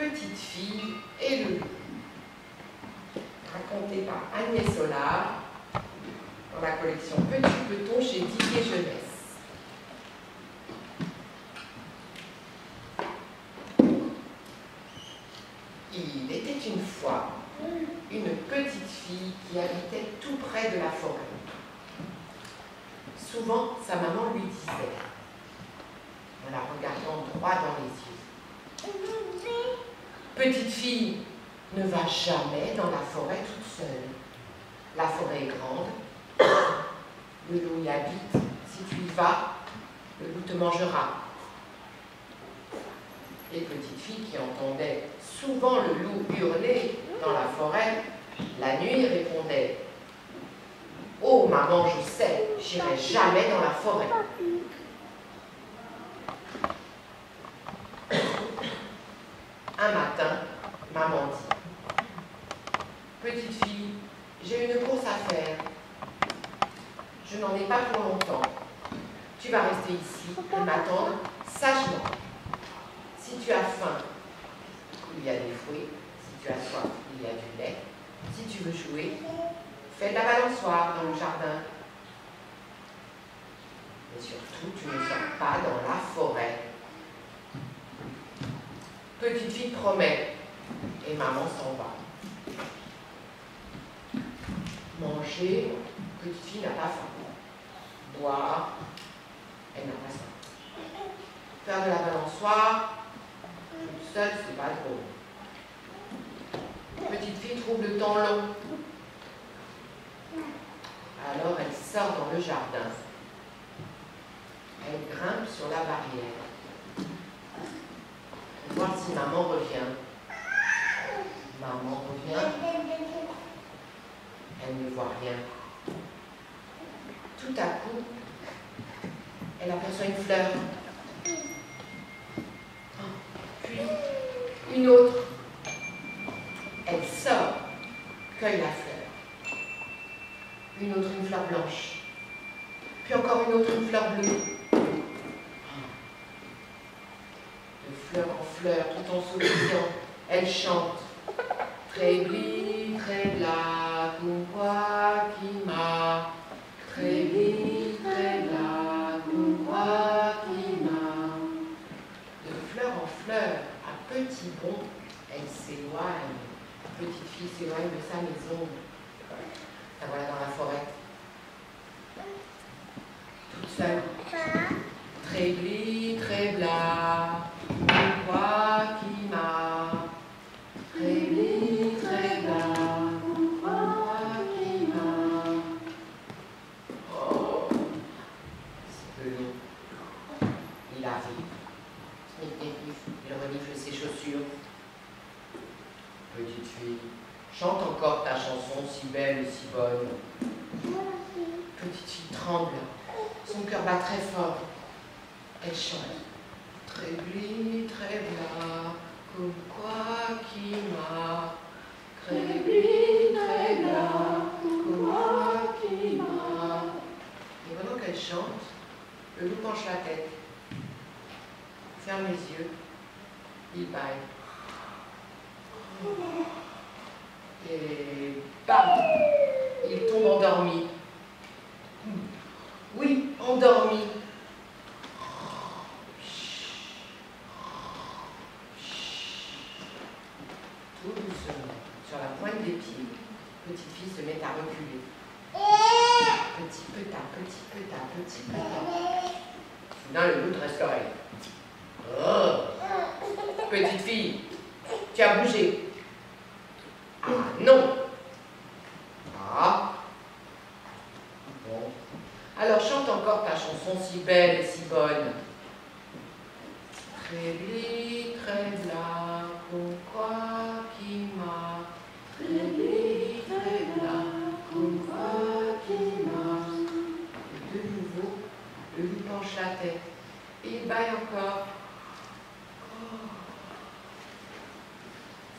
Petite fille et le loup, raconté par Agnès Solar dans la collection Petit Peton chez Didier Jeunesse. Il était une fois une petite fille qui habitait tout près de la forêt. Souvent, sa maman lui disait, en la regardant droit dans les yeux, « Petite fille, ne va jamais dans la forêt toute seule. La forêt est grande, le loup y habite. Si tu y vas, le loup te mangera. » Les petites filles qui entendaient souvent le loup hurler dans la forêt, la nuit répondaient, « Oh maman, je sais, j'irai jamais dans la forêt. » Un matin, maman dit, « Petite fille, j'ai une course à faire. Je n'en ai pas pour longtemps. Tu vas rester ici et m'attendre sagement. Si tu as faim, il y a des fruits. Si tu as soif, il y a du lait. Si tu veux jouer, fais de la balançoire dans le jardin. Mais surtout, tu ne sors pas dans la forêt. » Petite fille promet, et maman s'en va. Manger, petite fille n'a pas faim. Boire, elle n'a pas soif. Faire de la balançoire, toute seule, c'est pas drôle. Petite fille trouve le temps long. Alors elle sort dans le jardin. Elle grimpe sur la barrière. Pour voir si maman revient. Maman revient. Elle ne voit rien. Tout à coup, elle aperçoit une fleur. Puis, une autre. Elle sort, cueille la fleur. Une autre, une fleur blanche. Puis encore une autre, une fleur bleue. De fleur en fleur, tout en souriant, elle chante. Trébli, trébla, kumquat kima. Trébli, trébla, kumquat kima. De fleur en fleur, à petits bonds, elle s'éloigne. La petite fille s'éloigne de sa maison. La voilà dans la forêt. Toute seule. Trébli, trébla, kumquat kima. Trébli, trébla, kumquat kima. Oh, c'est peu long. Il arrive. Il renifle ses chaussures. Petite fille, chante encore ta chanson si belle et si bonne. Petite fille tremble. Son cœur bat très fort. Elle chante. Trébli, trébla, kumquat kima. Trébli, trébla, kumquat kima. Et pendant qu'elle chante, le loup penche la tête, ferme les yeux, il bâille. Et bam, il tombe endormi. Oui, endormi. Tout doucement, sur la pointe des pieds, petite fille se met à reculer. Petit peu à petit peu à petit peu à. Soudain, le loup dresse l'oreille. Oh, petite fille, tu as bougé. Ah non. Ah. Bon. Alors chante encore ta chanson si belle et si bonne. Trébli, trébla, kumquat kima. Trébli, trébla, kumquat kima. Et de nouveau, le loup penche la tête. Et il bâille encore.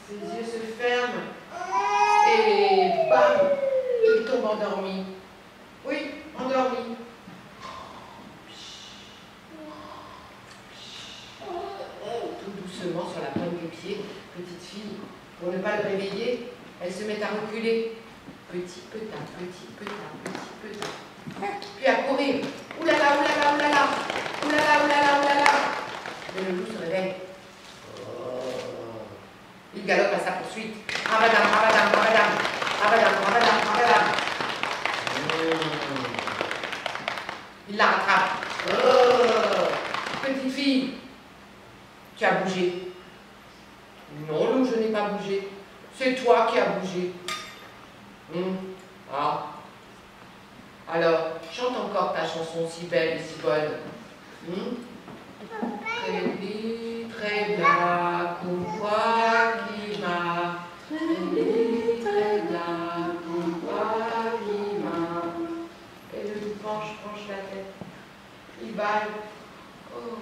Ses yeux se ferment et bam, il tombe endormi. Oui, endormi. Tout doucement sur la pointe des pieds, réveiller. Petite fille, pour ne pas le réveiller, elle se met à reculer. Petit petin, petit petin, petit petin. Puis à courir. Oulala, oulala, oulala. Oulala, oulala, oulala. Mais le loup se réveille. Il galope à sa poursuite. Rabadam, rabadam, rabadam. Rabadam, rabadam, rabadam. Il la rattrape. Petite fille, tu as bougé. Non, loup, je n'ai pas bougé. C'est toi qui as bougé. Ah. Alors, chante encore ta chanson si belle et si bonne. Très bien, très bien, pourquoi qui m'a. Très bien, pourquoi qui m'a. Et le loup penche la tête. Il baille. Oh.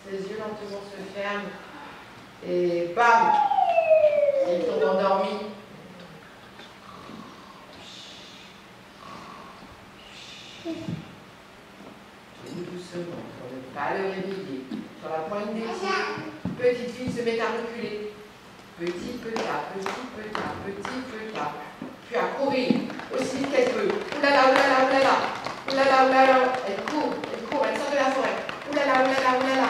Ses yeux lentement se ferment. Et bam! Il tombe endormi. Doucement, pour ne pas le réveiller. Sur la pointe des pieds, petite fille se met à reculer. Petit petin, petit petin, petit petin. Puis à courir aussi vite qu'elle peut. Oulala, oulala, oulala. Oulala, oulala. Elle court, elle sort de la forêt. Oulala, oulala, oulala.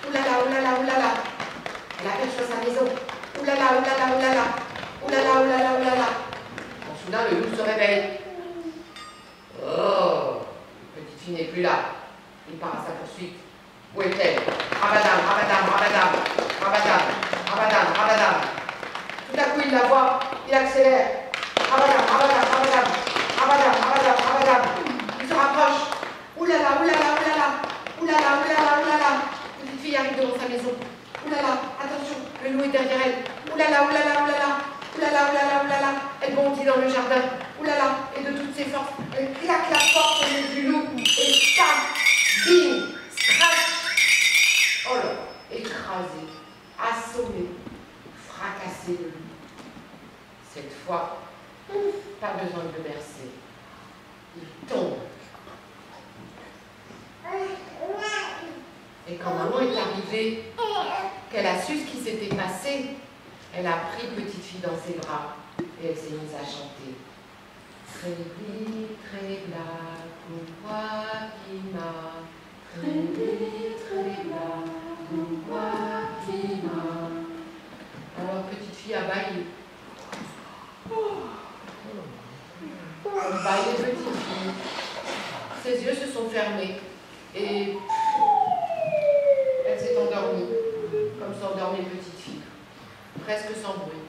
Oulala, oulala, oulala. Elle aperçoit sa maison. Oulala, oulala, oulala. Oulala, oulala, oulala. Quand soudain le loup se réveille. Oh, la petite fille n'est plus là. Il part à sa poursuite. Où est-elle? Rabadam, rabadam, rabadam, rabadam, rabadam, rabadam. Tout à coup, il la voit, il accélère. Rabadam, rabadam, rabadam, rabadam, rabadam, rabadam. Il se rapproche. Oulala, oulala, oulala, oulala, oulala, oulala. Petite fille arrive devant sa maison. Oulala, attention, le loup est derrière elle. Oulala, oulala, oulala, oulala, oulala, oulala. Elle bondit dans le jardin. Oulala, et de toutes ses forces, elle claque la porte au nez du loup et tape. Bing, scratch. Oh là, écrasé, assommé, fracassé le loup. Cette fois, pas besoin de le bercer. Il tombe. Et quand maman est arrivée, qu'elle a su ce qui s'était passé, elle a pris petite fille dans ses bras et elle s'est mise à chanter. Très vite, très bas, pourquoi qui m'a. Très vite, très bas, pourquoi qui m'a. Alors petite fille a baillé. Elle baillait petite fille. Ses yeux se sont fermés et elle s'est endormie, comme s'endormait petite fille, presque sans bruit.